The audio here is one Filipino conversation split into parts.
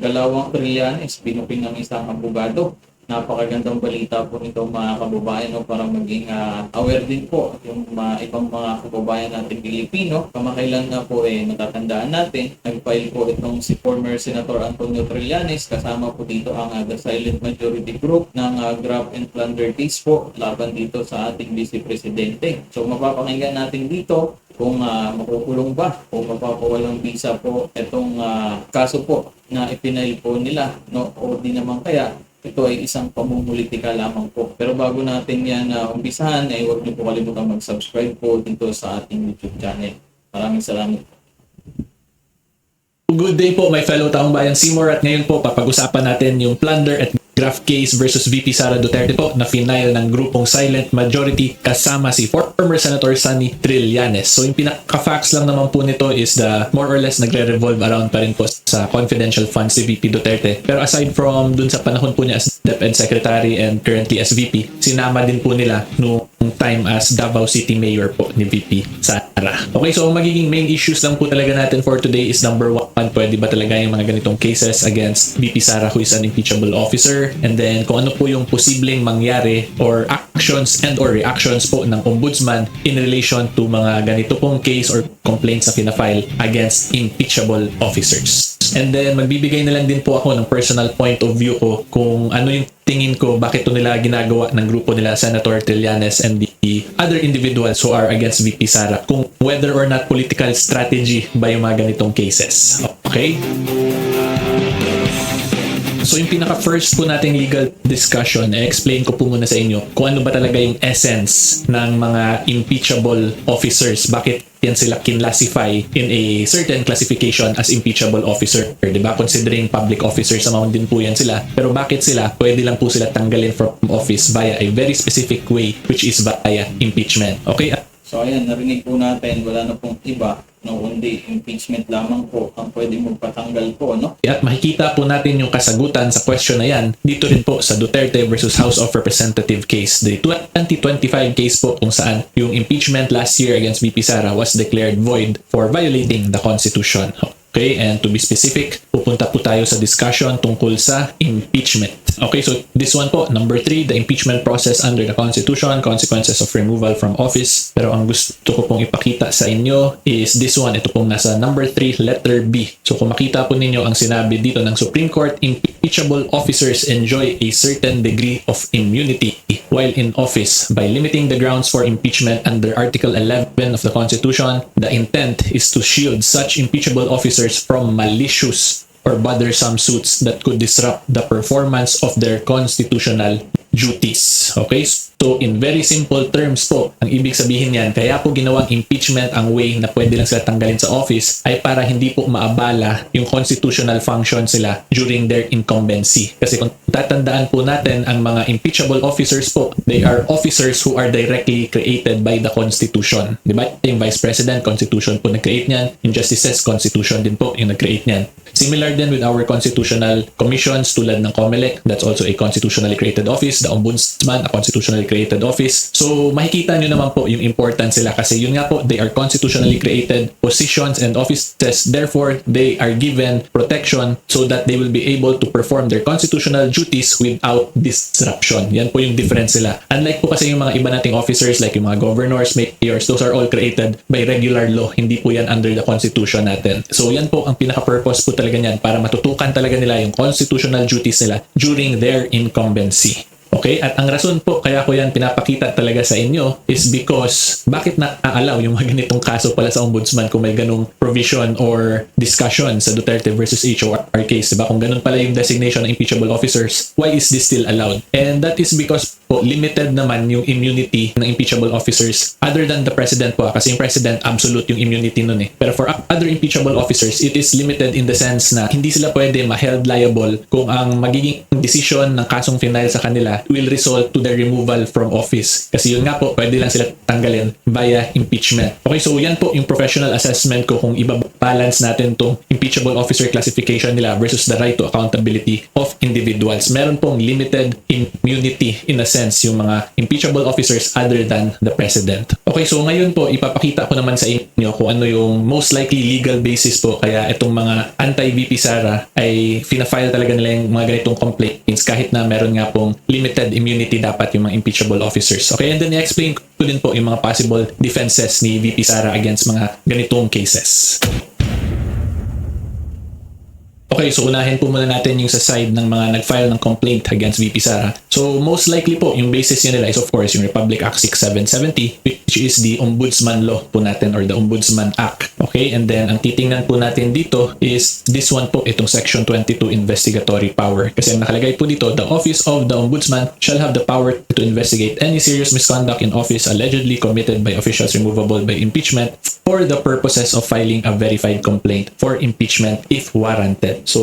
Kalawang Trillanes, binupin ng isang abogado. Napakagandang balita po nito mga kababayan, no, para maging aware din po yung ibang mga kababayan natin Pilipino. Kamakailan nga po natatandaan natin, nag-file po itong si former Senator Antonio Trillanes, kasama po dito ang The Silent Majority Group ng Graft and Plunder case po laban dito sa ating Vice Presidente. So mapapakinggan natin dito kung makukulong ba o mapapawalang visa po itong kaso po na ipinail po nila, no, o di naman kaya ito ay isang pamumulitika lamang po. Pero bago natin yan umpisahan, ay huwag niyo po kalimutan mag-subscribe po dito sa ating YouTube channel. Maraming salamat. Good day po my fellow taong bayan Seymour, at ngayon po papag-usapan natin yung plunder at graft case versus VP Sara Duterte po na final ng grupong Silent Majority kasama si former Senator Sonny Trillanes. So yung pinaka-facts lang naman po nito is more or less nagre-revolve around pa rin po sa confidential funds si VP Duterte. Pero aside from dun sa panahon po niya as DepEd Secretary and currently as VP, sinama din po nila nung time as Davao City Mayor po ni VP Sara. Okay, so ang magiging main issues lang po talaga natin for today is number 1, pwede ba talaga yung mga ganitong cases against VP Sara who is an impeachable officer, and then kung ano po yung posibleng mangyari or actions and or reactions po ng ombudsman in relation to mga ganito pong case or complaints na pinafile against impeachable officers. And then magbibigay na lang din po ako ng personal point of view ko kung ano yung tingin ko bakit to nila ginagawa ng grupo nila Senator Trillanes and the other individuals who are against VP Sara, kung whether or not political strategy ba yung mga ganitong cases. Okay? So yung pinaka-first po nating legal discussion, explain ko po muna sa inyo kung ano ba talaga yung essence ng mga impeachable officers. Bakit yan sila kinlassify in a certain classification as impeachable officer, diba? Considering public officers naman din po yan sila. Pero bakit sila, pwede lang po sila tanggalin from office via a very specific way, which is via impeachment. Okay? So ayan, narinig po natin, wala na pong iba, no, kundi impeachment lamang po ang pwede magpatanggal po, no? At makikita po natin yung kasagutan sa question na yan dito rin po sa Duterte versus House of Representative case, the 2025 case po, kung saan yung impeachment last year against VP Sara was declared void for violating the Constitution. Okay, and to be specific, pupunta po tayo sa discussion tungkol sa impeachment. Okay, so this one po, number 3, the impeachment process under the Constitution, consequences of removal from office. Pero ang gusto ko pong ipakita sa inyo is this one. Ito pong nasa number 3, letter B. So kung makita po ninyo ang sinabi dito ng Supreme Court, impeachable officers enjoy a certain degree of immunity while in office by limiting the grounds for impeachment under Article 11 of the Constitution. The intent is to shield such impeachable officers from malicious or bothersome suits that could disrupt the performance of their constitutional duties. Okay? So, in very simple terms po, ang ibig sabihin niyan, kaya po ginawang impeachment ang way na pwede lang sila tanggalin sa office ay para hindi po maabala yung constitutional function sila during their incumbency. Kasi kung tatandaan po natin, ang mga impeachable officers po, they are officers who are directly created by the Constitution. Diba? Yung Vice President, Constitution po nag-create niyan. Yung Justices, Constitution din po yung nag-create niyan. Similar din with our constitutional commissions tulad ng COMELEC, that's also a constitutionally created office. The Ombudsman, a constitutionally created office. So makikita nyo naman po yung importance sila kasi yun nga po, they are constitutionally created positions and offices. Therefore, they are given protection so that they will be able to perform their constitutional duties without disruption. Yan po yung difference sila. Unlike po kasi yung mga iba nating officers like yung mga governors, mayors, those are all created by regular law. Hindi po yan under the Constitution natin. So yan po ang pinaka-purpose po talaga niyan, para matutukan talaga nila yung constitutional duties nila during their incumbency. Okay? At ang rason po kaya ko yan pinapakita talaga sa inyo is because bakit na-allow yung mga ganitong kaso pala sa ombudsman kung may ganong provision or discussion sa Duterte versus HOR case, diba? Kung ganun pala yung designation ng impeachable officers, why is this still allowed? And that is because po, limited naman yung immunity ng impeachable officers other than the president po, kasi yung president absolute yung immunity nun eh. Pero for other impeachable officers, it is limited in the sense na hindi sila pwede ma-held liable kung ang magiging decision ng kasong final sa kanila will result to their removal from office. Kasi yun nga po, pwede lang sila tanggalin via impeachment. Okay, so yan po yung professional assessment ko kung iba-balance natin tong impeachable officer classification nila versus the right to accountability of individuals. Meron pong limited immunity in a sense yung mga impeachable officers other than the president. Okay, so ngayon po ipapakita ko naman sa inyo kung ano yung most likely legal basis po kaya itong mga anti-VP Sara ay fina-file talaga nila yung mga ganitong complaints kahit na meron nga pong limited immunity dapat yung mga impeachable officers. Okay, and then i-explain ko din po yung mga possible defenses ni VP Sara against mga ganitong cases. Okay, so unahin po muna natin yung sa side ng mga nag-file ng complaint against VP Sara. So most likely po, yung basis niya nila is of course yung Republic Act 6770 which is the Ombudsman Law po natin or the Ombudsman Act. Okay, and then ang titingnan po natin dito is this one po, itong Section 22 Investigatory Power. Kasi ang nakalagay po dito, the Office of the Ombudsman shall have the power to investigate any serious misconduct in office allegedly committed by officials removable by impeachment for the purposes of filing a verified complaint for impeachment if warranted. So,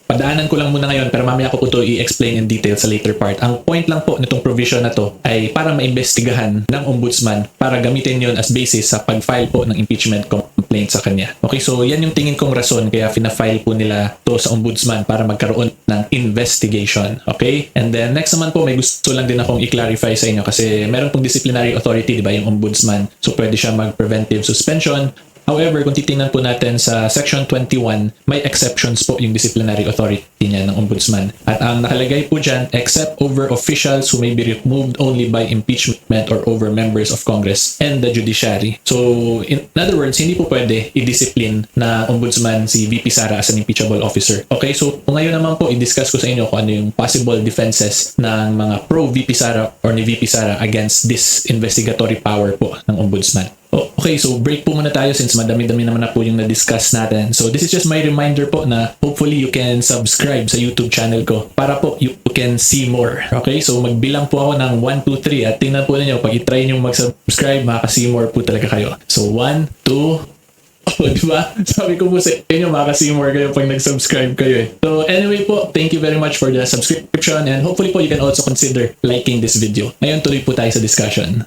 padaanan ko lang muna ngayon pero mamaya ko po ito i-explain in detail sa later part. Ang point lang po nitong provision na to ay para maimbestigahan ng ombudsman para gamitin yon as basis sa pag-file po ng impeachment complaint sa kanya. Okay, so yan yung tingin kong rason kaya fina-file po nila to sa ombudsman para magkaroon ng investigation. Okay? And then next naman po may gusto lang din akong i-clarify sa inyo kasi meron pong disciplinary authority, di ba, yung ombudsman. So pwede siya mag-preventive suspension. However, kung titingnan po natin sa Section 21, may exceptions po yung disciplinary authority niya ng ombudsman. At ang nakalagay po dyan, except over officials who may be removed only by impeachment or over members of Congress and the judiciary. So, in other words, hindi po pwede i-discipline na ombudsman si VP Sara as an impeachable officer. Okay, so kung ngayon naman po, i-discuss ko sa inyo kung ano yung possible defenses ng mga pro-VP Sara or ni VP Sara against this investigatory power po ng ombudsman. Okay, so break po muna tayo since madami-dami naman na po yung na-discuss natin. So this is just my reminder po na hopefully you can subscribe sa YouTube channel ko para po you can see more. Okay, so magbilang po ako ng 1, 2, 3 at tingnan po ninyo, pag i-try nyo mag-subscribe, makaka-see more po talaga kayo. So 1, 2, oh, diba? Sabi ko po sa inyo, makaka-see more kayo pag nag-subscribe kayo eh. So anyway po, thank you very much for the subscription and hopefully po you can also consider liking this video. Ngayon tuloy po tayo sa discussion.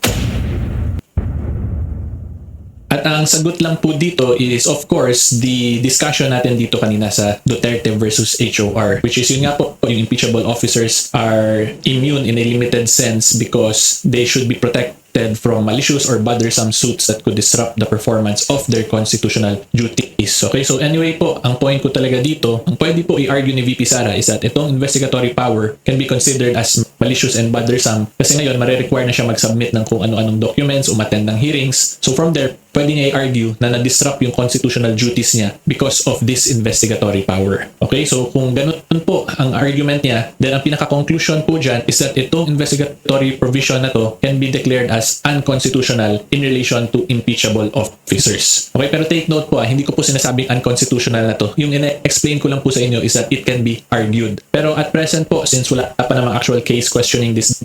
At ang sagot lang po dito is of course the discussion natin dito kanina sa Duterte versus HOR, which is yun nga po, yung impeachable officers are immune in a limited sense because they should be protected from malicious or bothersome suits that could disrupt the performance of their constitutional duties. Okay, so anyway po, ang point ko talaga dito, ang pwede po i-argue ni VP Sara is that itong investigatory power can be considered as malicious and bothersome kasi ngayon mare-require na siya mag-submit ng kung ano-anong documents, umattend ng hearings. So from there, pwede niya i-argue na na-disrupt yung constitutional duties niya because of this investigatory power. Okay, so kung ganun po ang argument niya, then ang pinaka-conclusion po dyan is that itong investigatory provision na to can be declared as unconstitutional in relation to impeachable officers. Okay, pero take note po, hindi ko po sinasabing unconstitutional na to. Yung ina-explain ko lang po sa inyo is that it can be argued. Pero at present po, since wala pa namang actual case questioning this,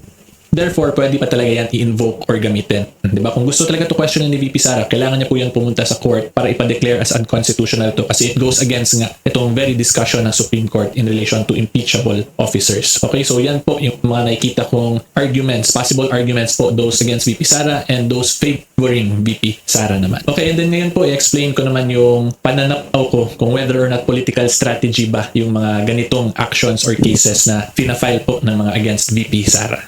therefore, pwede pa talaga yan i-invoke or gamitin. Diba? Kung gusto talaga to question ni VP Sara, kailangan niya po yan pumunta sa court para ipa-declare as unconstitutional to kasi it goes against nga itong very discussion ng Supreme Court in relation to impeachable officers. Okay, so yan po yung mga nakikita kong arguments, possible arguments po, those against VP Sara and those favoring VP Sara naman. Okay, and then ngayon po, i-explain ko naman yung pananaw ko kung whether or not political strategy ba yung mga ganitong actions or cases na fina-file po ng mga against VP Sara.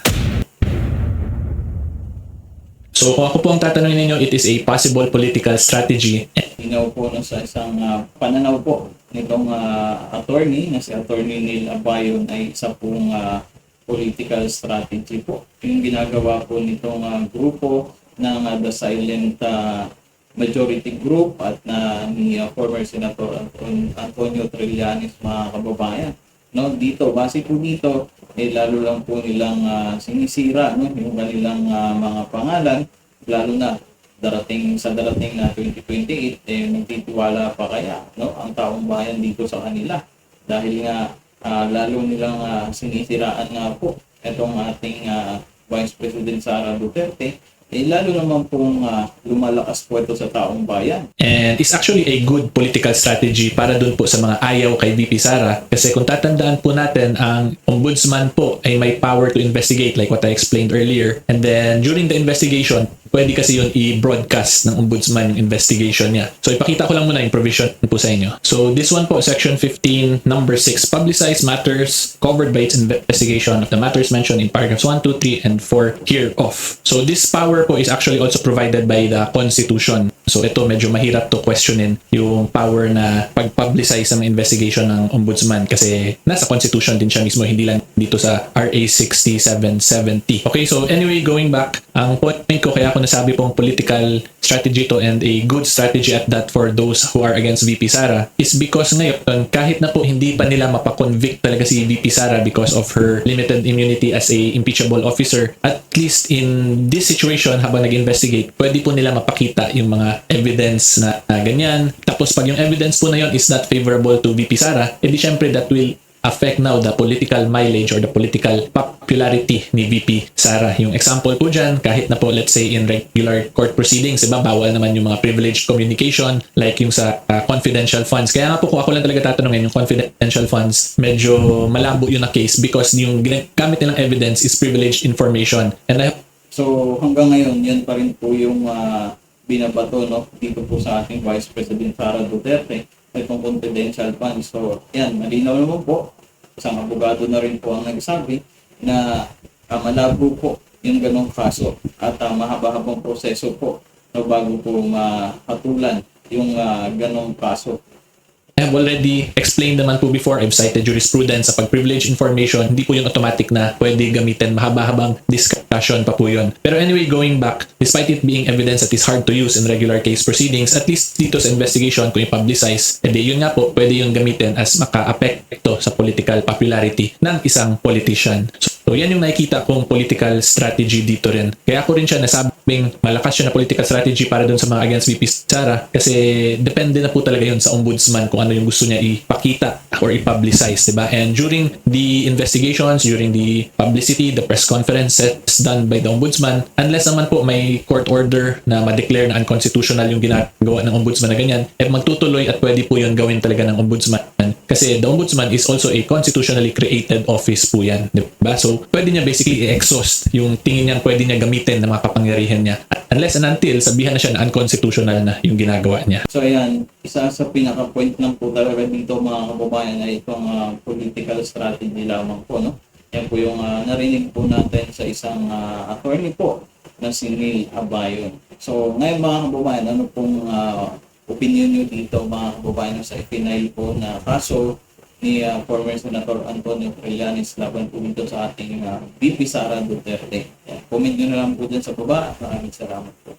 So kung ako po ang tatanungin ninyo, it is a possible political strategy. Inaw po no, sa isang pananaw po nitong attorney na si Attorney Neil Abayon ay isa pong political strategy po. Yung ginagawa po nitong grupo ng The Silent Majority Group at ni former Senator Antonio Trillanes, mga kababayan. No, dito, base po dito, lalo lang po nilang sinisira no, yung kanilang mga pangalan, lalo na darating na 2028, magtitiwala pa kaya no, ang taong bayan dito sa kanila. Dahil nga lalo nilang sinisiraan nga po itong ating Vice President Sara Duterte, lalo naman pong lumalakas po ito sa taong bayan. And it's actually a good political strategy para dun po sa mga ayaw kay VP Sara. Kasi kung tatandaan po natin, ang ombudsman po ay may power to investigate like what I explained earlier. And then during the investigation, pwede kasi yun i-broadcast ng ombudsman yung investigation niya. So ipakita ko lang muna yung provision po sa inyo. So this one po, section 15, number 6, publicize matters covered by its investigation of the matters mentioned in paragraphs 1, 2, 3, and 4 hereof. So this power po is actually also provided by the Constitution. So ito medyo mahirap to questionin yung power na pag-publicize ng investigation ng ombudsman kasi nasa Constitution din siya mismo, hindi lang dito sa RA 6770. Okay, so anyway, going back, ang point ko kaya ako nasabi pong political strategy to and a good strategy at that for those who are against VP Sara is because ngayon, kahit na po hindi pa nila mapakonvict talaga si VP Sara because of her limited immunity as a impeachable officer, at least in this situation habang nag-investigate, pwede po nila mapakita yung mga evidence na ganyan. Tapos pag yung evidence po na yun is not favorable to VP Sara, edi syempre that will affect now the political mileage or the political popularity ni VP Sara. Yung example po dyan, kahit na po let's say in regular court proceedings, diba, bawal naman yung mga privileged communication like yung sa confidential funds. Kaya nga po kung ako lang talaga tatanungin, yung confidential funds, medyo malabo yun na case because yung gamit nilang evidence is privileged information. And I So hanggang ngayon, yan pa rin po yung binabato, no, dito po sa ating Vice President Sara Duterte, itong confidential funds. So yan, malinaw naman po, isang abogado na rin po ang nagsabi na malabo po yung ganong kaso at mahaba-habang proseso po no, bago po mahatulan yung ganong kaso. I have already explained naman po before, I've cited jurisprudence sa pag-privilege information, hindi po yung automatic na pwede gamitin, mahaba-habang discussion pa po yun. Pero anyway, going back, despite it being evidence that is hard to use in regular case proceedings, at least dito sa investigation, kung i-publicize, edi yun nga po, pwede yung gamitin as maka-apekto sa political popularity ng isang politician. So yan yung nakikita kong political strategy dito rin. Kaya ako rin siya nasabing malakas siya na political strategy para dun sa mga against VP Sara kasi depende na po talaga yun sa ombudsman kung ano yung gusto niya ipakita or i-publicize, diba? And during the investigations, during the publicity, the press conferences done by the ombudsman, unless naman po may court order na ma-declare na unconstitutional yung ginagawa ng ombudsman na ganyan, magtutuloy at pwede po yun gawin talaga ng ombudsman. Kasi the ombudsman is also a constitutionally created office po yan, diba? So, pwede niya basically i-exhaust yung tingin niya pwede niya gamitin na mga kapangyarihan niya. Unless and until sabihan na siya na unconstitutional na yung ginagawa niya. So ayan, isa sa pinaka-point lang po talaga dito mga kababayan ay itong political strategy lamang po, no? Yan po yung narinig po natin sa isang attorney po na si Neil Abayon. So ngayon mga kababayan, ano pong opinion nyo dito mga kababayan sa ipinail po na kaso ni former Senator Antonio Trillanes laban po dito sa ating VP Sara Duterte. Yan. Comment nyo na lang po dyan sa baba. Maraming salamat po.